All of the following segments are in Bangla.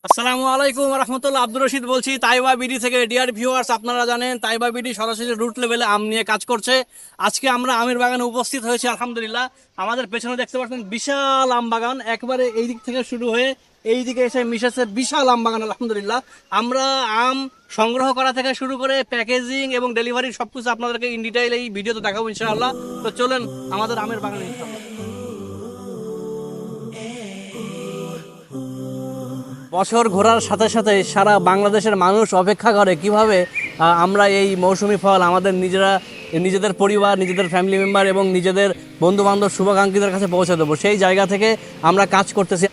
আসসালামু আলাইকুম রহমতুল্লাহ, আব্দুর রশিদ বলছি তাইবা বিডি থেকে। ডিয়ার ভিউয়ার্স, আপনারা জানেন তাইবা বিডি সরাসরি রুট লেভেলে আম নিয়ে কাজ করছে। আজকে আমরা আমের বাগানে উপস্থিত হয়েছি আলহামদুলিল্লাহ। আমাদের পেছনে দেখতে পাচ্ছেন বিশাল আম বাগান, একবারে এই দিক থেকে শুরু হয়ে এই দিকে এসে মিশেছে বিশাল আম বাগান আলহামদুলিল্লাহ। আমরা আম সংগ্রহ করা থেকে শুরু করে প্যাকেজিং এবং ডেলিভারি সবকিছু আপনাদেরকে ইন ডিটেইল এই ভিডিওতে দেখাবো ইনশাআল্লাহ। তো চলেন আমাদের আমের বাগানে ইনশাআল্লাহ। বছর ঘোরার সাথে সাথে সারা বাংলাদেশের মানুষ অপেক্ষা করে কিভাবে আমরা এই মৌসুমি ফল আমাদের নিজেদের পরিবার, নিজেদের ফ্যামিলি মেম্বার এবং নিজেদের বন্ধু বান্ধব শুভাকাঙ্ক্ষীদের কাছে পৌঁছে দেবো। সেই জায়গা থেকে আমরা কাজ করতেছি।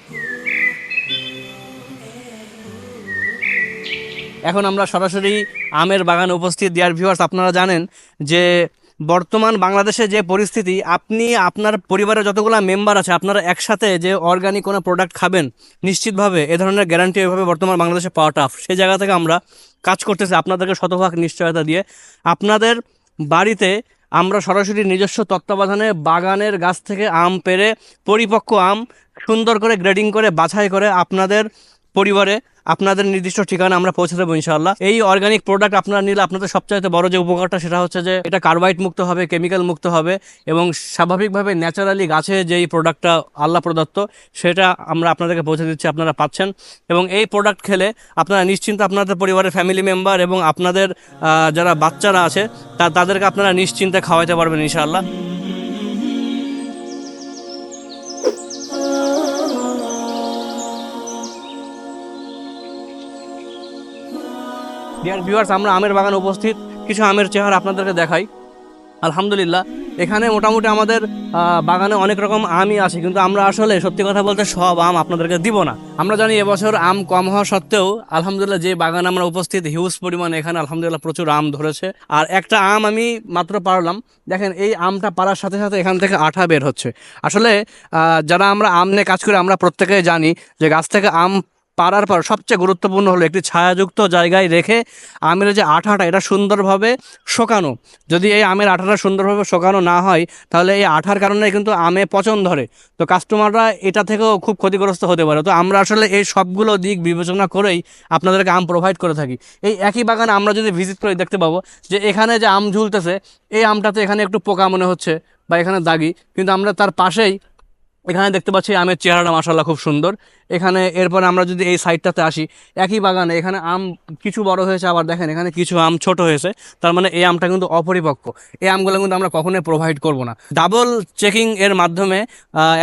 এখন আমরা সরাসরি আমের বাগানে উপস্থিত। ডিয়ার ভিউয়ার্স, আপনারা জানেন যে বর্তমান বাংলাদেশে যে পরিস্থিতি, আপনি আপনার পরিবারের যতগুলো মেম্বার আছে আপনারা একসাথে যে অর্গানিক কোনো প্রোডাক্ট খাবেন নিশ্চিতভাবে এ ধরনের গ্যারান্টি এভাবে বর্তমান বাংলাদেশে পাওয়া টাফ। সেই জায়গা থেকে আমরা কাজ করতেছি আপনাদেরকে শতভাগ নিশ্চয়তা দিয়ে। আপনাদের বাড়িতে আমরা সরাসরি নিজস্ব তত্ত্বাবধানে বাগানের গাছ থেকে আম পেড়ে পরিপক্ক আম সুন্দর করে গ্রেডিং করে বাছাই করে আপনাদের পরিবারে আপনাদের নির্দিষ্ট ঠিকানা আমরা পৌঁছে দেবো ইনশাআল্লাহ। এই অর্গানিক প্রোডাক্ট আপনারা নিলে আপনাদের সবচাইতে বড় যে উপকারটা সেটা হচ্ছে যে এটা কার্বাইড মুক্ত হবে, কেমিক্যাল মুক্ত হবে এবং স্বাভাবিকভাবে ন্যাচারালি গাছে যেই প্রোডাক্টটা আল্লাহ প্রদত্ত সেটা আমরা আপনাদেরকে পৌঁছে দিচ্ছি, আপনারা পাচ্ছেন। এবং এই প্রোডাক্ট খেলে আপনারা নিশ্চিন্তে আপনাদের পরিবারের ফ্যামিলি মেম্বার এবং আপনাদের যারা বাচ্চারা আছে তাদেরকে আপনারা নিশ্চিন্তে খাওয়াতে পারবেন ইনশাআল্লাহ। ডিয়ার ভিউয়ার্স, আমরা আমের বাগানে উপস্থিত। কিছু আমের চেহারা আপনাদেরকে দেখাই। আলহামদুলিল্লাহ, এখানে মোটামুটি আমাদের বাগানে অনেক রকম আমই আছে, কিন্তু আমরা আসলে সত্যি কথা বলতে সব আম আপনাদেরকে দিব না। আমরা জানি এবছর আম কম হওয়া সত্ত্বেও আলহামদুলিল্লাহ যে বাগানে আমরা উপস্থিত হিউজ পরিমাণে এখানে আলহামদুলিল্লাহ প্রচুর আম ধরেছে। আর একটা আম আমি মাত্র পারলাম, দেখেন এই আমটা পারার সাথে সাথে এখান থেকে আঠা বের হচ্ছে। আসলে যারা আমরা আম নিয়ে কাজ করি আমরা প্রত্যেকেই জানি যে গাছ থেকে আম পাড়ার পর সবচেয়ে গুরুত্বপূর্ণ হলো একটি ছায়াযুক্ত জায়গায় রেখে আমের যে আঠাটা এটা সুন্দরভাবে শোকানো। যদি এই আমের আঠাটা সুন্দরভাবে শোকানো না হয় তাহলে এই আঠার কারণে কিন্তু আমে পচন ধরে। তো কাস্টমাররা এটা থেকেও খুব ক্ষতিগ্রস্ত হতে পারে। তো আমরা আসলে এই সবগুলো দিক বিবেচনা করেই আপনাদেরকে আম প্রোভাইড করে থাকি। এই একই বাগানে আমরা যদি ভিজিট করে দেখতে পাবো যে এখানে যে আম ঝুলতেছে এই আমটাতে এখানে একটু পোকা মনে হচ্ছে বা এখানে দাগি, কিন্তু আমরা তার পাশেই এখানে দেখতে পাচ্ছি আমের চেহারাটা মাশাআল্লাহ খুব সুন্দর। এখানে এরপর আমরা যদি এই সাইডটাতে আসি, একই বাগানে এখানে আম কিছু বড় হয়েছে, আবার দেখেন এখানে কিছু আম ছোট হয়েছে। তার মানে এই আমটা কিন্তু অপরিপক্ক। এই আমগুলো কিন্তু আমরা কখনোই প্রোভাইড করব না। ডাবল চেকিং এর মাধ্যমে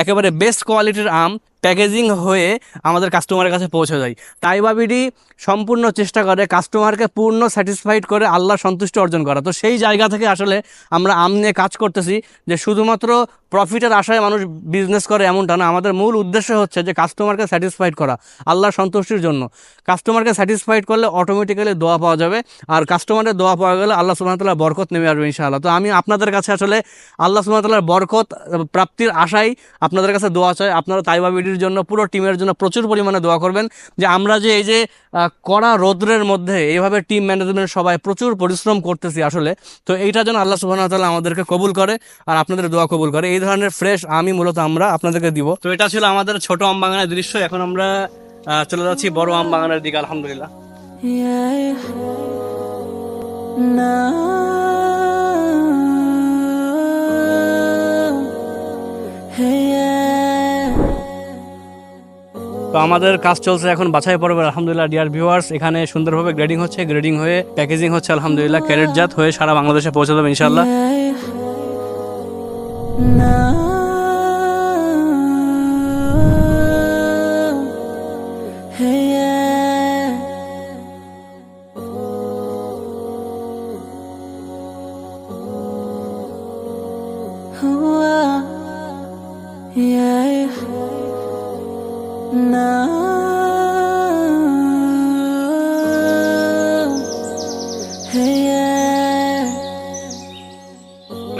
একেবারে বেস্ট কোয়ালিটির আম প্যাকেজিং হয়ে আমাদের কাস্টমারের কাছে পৌঁছে যায়। তাইবা বিডি সম্পূর্ণ চেষ্টা করে কাস্টমারকে পূর্ণ স্যাটিসফাইড করে আল্লাহ সন্তুষ্টি অর্জন করা। তো সেই জায়গা থেকে আসলে আমরা আম নিয়ে কাজ করতেছি যে শুধুমাত্র প্রফিটের আশায় মানুষ বিজনেস করে এমনটা না। আমাদের মূল উদ্দেশ্য হচ্ছে যে কাস্টমারকে স্যাটিসফাইড করা আল্লাহর সন্তুষ্টির জন্য। কাস্টমারকে স্যাটিসফাইড করলে অটোমেটিক্যালি দোয়া পাওয়া যাবে, আর কাস্টমারের দোয়া পাওয়া গেলে আল্লাহ সুবহানাহু ওয়া তাআলা বরকত নেমে আসবে ইনশাআল্লাহ। তো আমি আপনাদের কাছে আসলে আল্লাহ সুবহানাহু ওয়া তাআলার বরকত প্রাপ্তির আশায় আপনাদের কাছে দোয়া চাই। আপনারা তাইবা বিডির জন্য পুরো টিমের জন্য প্রচুর পরিমাণে দোয়া করবেন যে আমরা যে এই যে কড়া রৌদ্রের মধ্যে এইভাবে টিম ম্যানেজমেন্ট সবাই প্রচুর পরিশ্রম করতেছি আসলে, তো এইটা যেন আল্লাহ সুবহানাহু ওয়া তাআলা আমাদেরকে কবুল করে আর আপনাদের দোয়া কবুল করে। এই ধরনের ফ্রেশ আমি মূলত আমরা আপনাদেরকে দিব। তো এটা ছিল আমাদের ছোট আম বাগানের দৃশ্য। এখন আমরা চলে যাচ্ছি বড় আম বাগানের দিকে আলহামদুলিল্লাহ। তো আমাদের কাজ চলছে এখন বাছাই পর্ব আলহামদুলিল্লাহ। ডিয়ার ভিউয়ার্স, এখানে সুন্দরভাবে গ্রেডিং হচ্ছে, গ্রেডিং হয়ে প্যাকেজিং হচ্ছে আলহামদুলিল্লাহ, ক্যারেটজাত হয়ে সারা বাংলাদেশে পৌঁছে দেবে ইনশাআল্লাহ।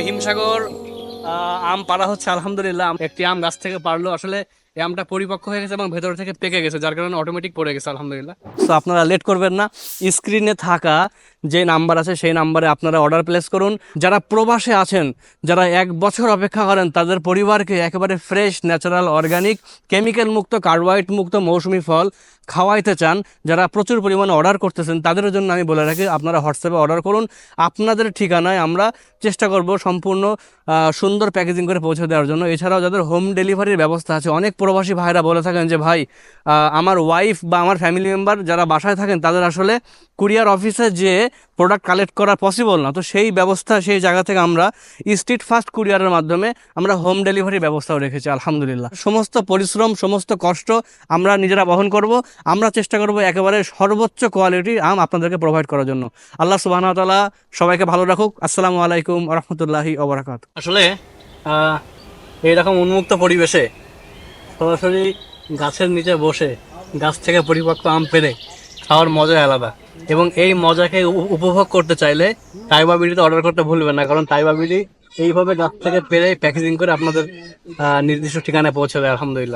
হিমসাগর আম পাড়া হচ্ছে আলহামদুলিল্লাহ। একটি আম গাছ থেকে পারলো আসলে এই আমটা পরিপক্ক হয়ে গেছে এবং ভেতর থেকে পেকে গেছে, যার কারণে অটোমেটিক পড়ে গেছে আলহামদুলিল্লাহ। তো আপনারা লেট করবেন না, স্ক্রিনে থাকা যে নাম্বার আছে সেই নাম্বারে আপনারা অর্ডার প্লেস করুন। যারা প্রবাসে আছেন, যারা 1 বছর অপেক্ষা করেন, তাদের পরিবারকে একেবারে ফ্রেশ, ন্যাচারাল, অর্গানিক, কেমিক্যাল মুক্ত, কার্বোহাইড্রেট মুক্ত মৌসুমি ফল খাওয়াইতে চান, যারা প্রচুর পরিমাণে অর্ডার করতেছেন, তাদের জন্য আমি বলে রাখি আপনারা হোয়াটসঅ্যাপে অর্ডার করুন। আপনাদের ঠিকানায় আমরা চেষ্টা করব সম্পূর্ণ সুন্দর প্যাকেজিং করে পৌঁছে দেওয়ার জন্য। এছাড়াও যাদের হোম ডেলিভারির ব্যবস্থা আছে, অনেক প্রবাসী ভাইরা বলে থাকেন যে ভাই আমার ওয়াইফ বা আমার ফ্যামিলি মেম্বার যারা বাসায় থাকেন তাদের আসলে কুরিয়ার অফিসে যে প্রোডাক্ট কালেক্ট করা পসিবল না, তো সেই ব্যবস্থা, সেই জায়গা থেকে আমরা স্ট্রিট ফাস্ট কুরিয়ারের মাধ্যমে আমরা হোম ডেলিভারির ব্যবস্থাও রেখেছি আলহামদুলিল্লাহ। সমস্ত পরিশ্রম, সমস্ত কষ্ট আমরা নিজেরা বহন করব। আমরা চেষ্টা করব একেবারে সর্বোচ্চ কোয়ালিটির আম আপনাদেরকে প্রোভাইড করার জন্য। আল্লাহ সুবহানাহু ওয়া তাআলা সবাইকে ভালো রাখুক। আসসালামু আলাইকুম ওয়া রাহমাতুল্লাহি ওয়া বারাকাতুহু। আসলে এইরকম উন্মুক্ত পরিবেশে সরাসরি গাছের নিচে বসে গাছ থেকে পরিপক্ক আম পেড়ে খাওয়ার মজাই আলাদা, এবং এই মজাকে উপভোগ করতে চাইলে তাইবা বিডিতে অর্ডার করতে ভুলবেন না, কারণ তাইবা বিডি এইভাবে গাছ থেকে পেড়ে প্যাকেজিং করে আপনাদের নির্দিষ্ট ঠিকানায় পৌঁছে দেয় আলহামদুলিল্লাহ।